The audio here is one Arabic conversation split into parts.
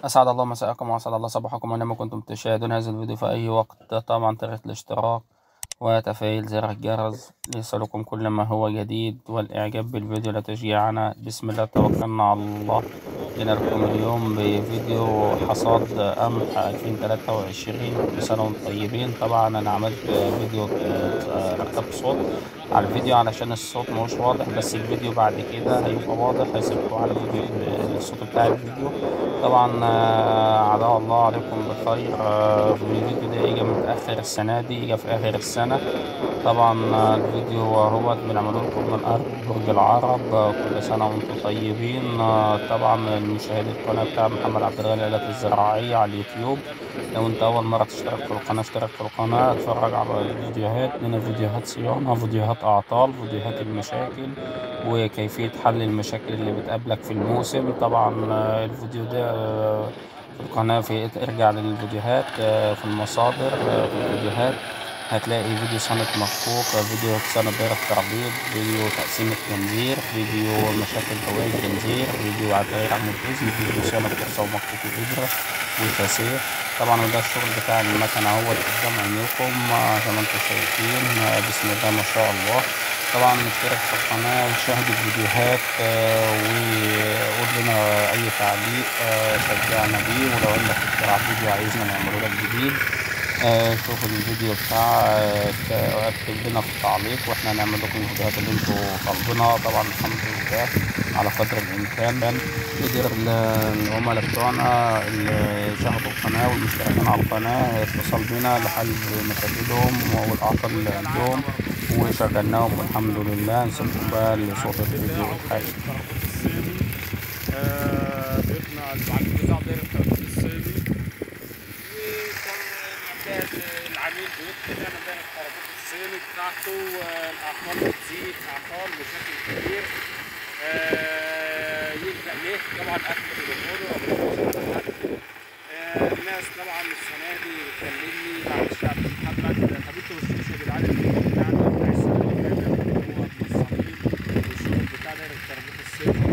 أسعد الله مساءكم وأسعد الله صباحكم أينما كنتم تشاهدون هذا الفيديو في أي وقت. طبعا طريقة الاشتراك وتفعيل زر الجرس ليصلكم كل ما هو جديد، والإعجاب بالفيديو لا تشجيعنا. بسم الله توكلنا على الله. جينا لكم اليوم بفيديو حصاد قمح 2023. كل سنة وانتم طيبين. طبعا أنا عملت فيديو، ركبت صوت على الفيديو علشان الصوت مش واضح، بس الفيديو بعد كده هيبقى واضح، هيسيبكم على الفيديو الصوت بتاع الفيديو. طبعا عدا الله عليكم بخير. الفيديو ده يجي متأخر السنة دي، يجي في آخر السنة. طبعا الفيديو هو بنعمله لكم من أرض برج العرب. كل سنة وانتم طيبين. طبعا المشاهد القناة بتاع محمد عبد الغني الآلات الزراعية على اليوتيوب. لو انت أول مرة تشترك في القناة اشترك في القناة، اتفرج على الفيديوهات، لنا فيديوهات صيانة، فيديوهات أعطال، فيديوهات المشاكل وكيفية حل المشاكل اللي بتقابلك في الموسم. طبعا الفيديو ده في القناة، في ارجع للفيديوهات في المصادر. في الفيديوهات هتلاقي فيديو صيانة مفكوك، فيديو صيانة دايرة الترابيط، فيديو تقسيم الجنزير، فيديو مشاكل هواء الجنزير، فيديو على دايرة عمود الإذن، فيديو صيانة كرسي ومفكوك الإبرة والشاسيه. طبعا وده الشغل بتاع المكنة اهو قدام عينيكم زي ما انتم شايفين. بسم الله ما شاء الله. طبعا اشترك في القناة وشاهد الفيديوهات وقول لنا أي تعليق شجعنا بيه، ولو عندك اقتراح فيديو عايزنا نعمله لك جديد شوف الفيديو بتاع اكتب لنا في التعليق واحنا نعمل لكم الفيديوهات اللي انتوا طالبينها. طبعا الحمد لله على قدر الامكان قدر العملاء بتوعنا اللي شاهدوا القناة والمشتركين على القناة اتصل بينا لحل مشاكلهم والاعطال اللي عندهم وشغلناهم والحمد لله. نسيبكم بقى لصوت الفيديو الحقيقي. بيقنع العميل بتاع دايرة الترابيط الصيني، وكان معتاد العميل بيطلب يعمل دايرة الترابيط الصيني بتاعته. الأعطال بتزيد، أعطال بشكل كبير. يلجأ ليه طبعا أكل بالأمور. الناس طبعا السنة دي بتكلمني معلش يا عبد محمد، طب انتوا ما شفتوش يا جدعان الفيديو بتاعنا بتاع السنة اللي فاتت اللي هو منظمين والشغل بتاع دايرة الترابيط الصيني؟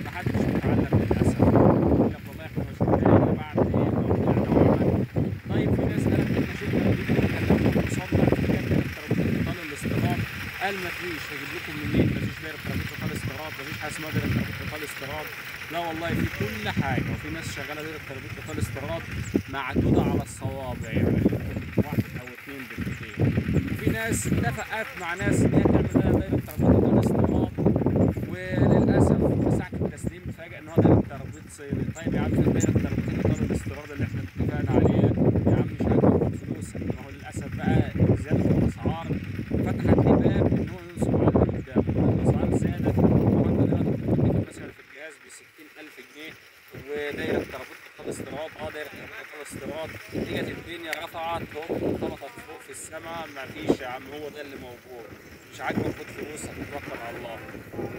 محدش اتعلم للأسف. يقول لك والله احنا ما شفناه إلا بعد إيه ما طلعنا وعملنا. طيب في ناس قالت احنا شفنا الفيديو اللي كلمنا وصلنا في كام دايرة ترابيط انتقال الاستيراد، قال مفيش. هجيب لكم منين؟ مفيش دايرة ترابيط انتقال استيراد، مفيش حاجة اسمها دايرة ترابيط انتقال استيراد. لا والله في كل حاجة، وفي ناس شغالة دايرة ترابيط انتقال استيراد معدودة على الصوابع، يعني ممكن واحد أو اتنين بالكتير. وفي ناس اتفقت مع ناس إن هي تعمل دايرة ترابيط انتقال استيراد، وللأسف في ساعة التسليم اتفاجئ إن هو دايرة ترابيط صيني. طيب يا عم فين دايرة ترابيط انتقال الاستيراد اللي احنا اتفقنا عليه؟ يا عم مش هاخد فلوسك. ما هو للأسف بقى زيادة الأسعار فتحت لي باب إن هو ينصب على اللي قدامه. الأسعار زادت، طبعا أنت دلوقتي بتتكلم مثلا في الجهاز ب60,000 جنيه، ودايرة ترابيط انتقال استيراد. دايرة ترابيط انتقال استيراد اجت الدنيا رفعت هوب انطلقت فوق في السماء. مفيش يا عم، هو ده اللي موجود. مش عاجبك خد فلوسك وتوكل على الله.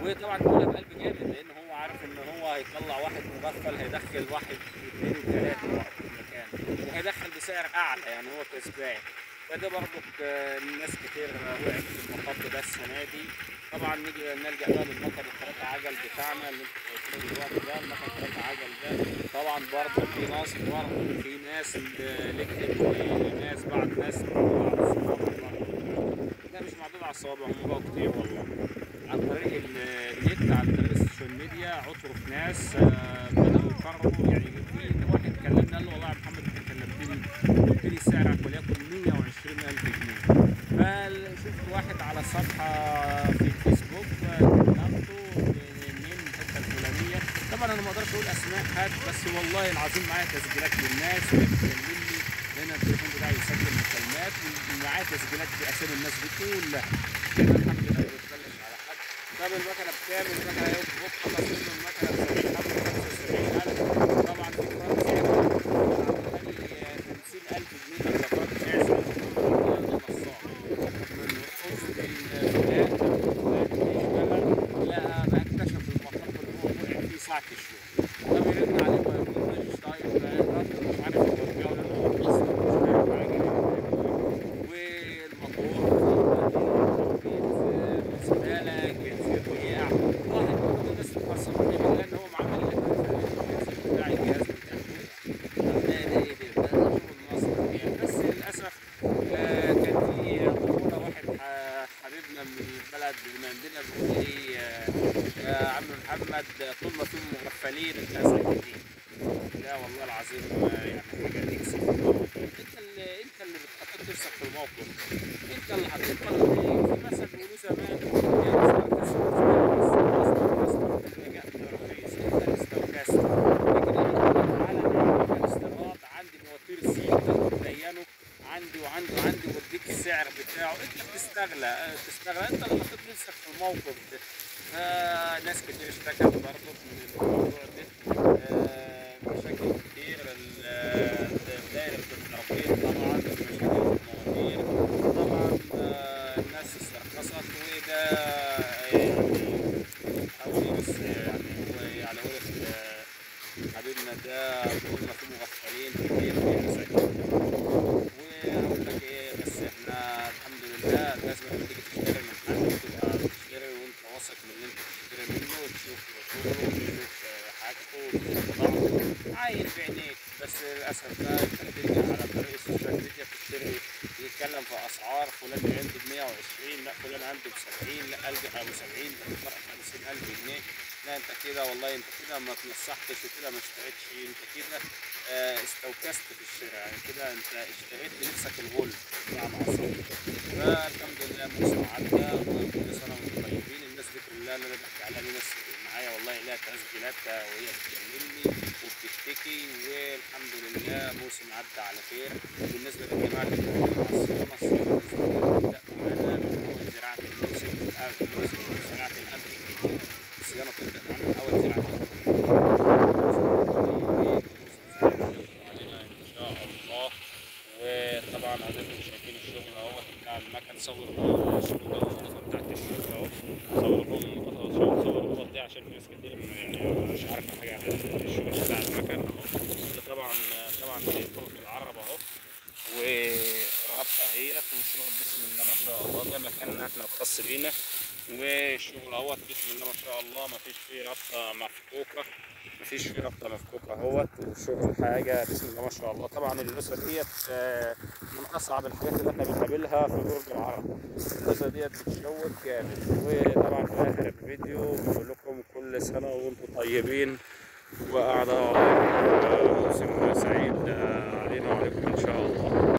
وطبعا بيقولها بقلب جامد لان هو عارف ان هو هيطلع واحد مغفل، هيدخل واحد واثنين وثلاثه في المكان، وهيدخل بسعر اعلى، يعني هو كسبان. فده برضك الناس كتير وقعت في المطب ده السنه دي. طبعا نيجي نلجأ بقى للمكن الثلاثة عجل بتاعنا اللي انتوا شايفينه دلوقتي ده. المكن الثلاثة عجل ده طبعا برضه في ناس برضه، في ناس لكتت، ناس بعد ناس معدودة على الصوابع برضه. لا مش معدودة على الصوابع، هم بقوا كتير والله. عن طريق النت، عن طريق السوشيال ميديا عثروا في ناس بدأوا يقرروا. يعني في واحد كلمني قال له والله يا محمد انت كلمتني قلت لي سعرك وليكن 120,000 جنيه. فشفت واحد على صفحة في الفيسبوك كلمته من الحتة الفلانية. طبعا أنا ما أقدرش أقول أسماء حد، بس والله العظيم معايا تسجيلات للناس وبتكلمني لأن التليفون بتاعي يسجل مكالمات، ومعايا تسجيلات بأسامي الناس دي كلها. أنا الحمد لله ما بتكلمش على حد. طب المكنة بكام؟ المكنة يوم بوك خلص منه المكنة ب70,000 75,000. طبعا في فرق سعر حوالي 50,000 جنيه. ده فرق سعر ساعة الشغل. طب يرن عليه ما يردش. طيب مش عارف يرجعه لأنه هو أصلا مش عارف حاجة. والموتور في زبالة، جنزير وقع. واحد برضه الناس اتأثرت بيه لأن هو معامل تقدم يعني حاجه تكسب في الموقف. انت اللي بتحط نفسك في الموقف، انت اللي هتضطر. في مثل بيقولوه زمان، يا استوكست النجاح رخيص، انت اللي استوكست. لكن انا بقول لك تعالى نعمل مكان استيراد، عندي مواتير زيت تقدر تدينه، عندي واديك السعر بتاعه. انت بتستغلى، انت اللي حطيت نفسك في الموقف ده. ناس كتير اشتكت برضه من الموضوع ده. مشاكل كتير، دايرة التربية طبعا، مشاكل في المواتير طبعا. الناس استرخصت، وده حاولي بس يعني هو يعني هو حبيبنا ده طول ما في مغفلين كتير في مساكين. وأقول لك إيه، بس إحنا الحمد لله لازم لما تيجي تشتري من حد تبقى بتشتري وأنت واثق من اللي أنت بتشتري منه، وتشوف شغله وتشوف حاجته وتشوف طبعه عاين بعينيك. بس للأسف بقى أنت بتيجي على طريق السوشيال ميديا بتشتري، يتكلم في أسعار، فلان عنده ب120، لا فلان عنده ب70، لا قلبي أبو 70 ده فرق 50,000 جنيه. لا انت كده والله، انت كده ما تنصحتش وكده ما اشتريتش، انت كده استوكست في الشراء، يعني كده انت اشتريت لنفسك الغل بمعنى اصح. فالحمد لله موسم عدى، وكل سنه وانتم طيبين. الناس دي كلها اللي انا بحكي عليها دي ناس معايا والله لها تسجيلاتها وهي بتكلمني وبتشتكي، والحمد لله موسم عدى على خير. بالنسبه للجماعه اللي بتتكلم على الصيانه بتبدا معانا من اول زراعه الموسم، زراعه القمح الجديد. الصيانه بتبدا معانا من اول زراعه علينا ان شاء الله. وطبعا اديكم شايفين الشغل اهو بتاع المكن. صور الشغل ده الخطوه بتاعت الشغل اهو. صور الخطوه دي عشان في ناس كتير يعني مش عارفه حاجه عن الشغل بتاع المكن اهو. طبعا في طرق العرب اهو، ورابطه اهيت، والشغل بسم الله ما شاء الله. ده مكاننا احنا الخاص بينا، والشغل اهوت بسم الله ما شاء الله. مفيش فيه رابطه مفكوكه اهوت، والشغل حاجه بسم الله ما شاء الله. طبعا اللوسه ديت من اصعب الحاجات اللي احنا بنقابلها في برج العرب. اللوسه ديت بتشوك جامد. وطبعا في اخر الفيديو بقول لكم كل سنه وانتم طيبين، وأعضاء موسم سعيد علينا وعليكم إن شاء الله.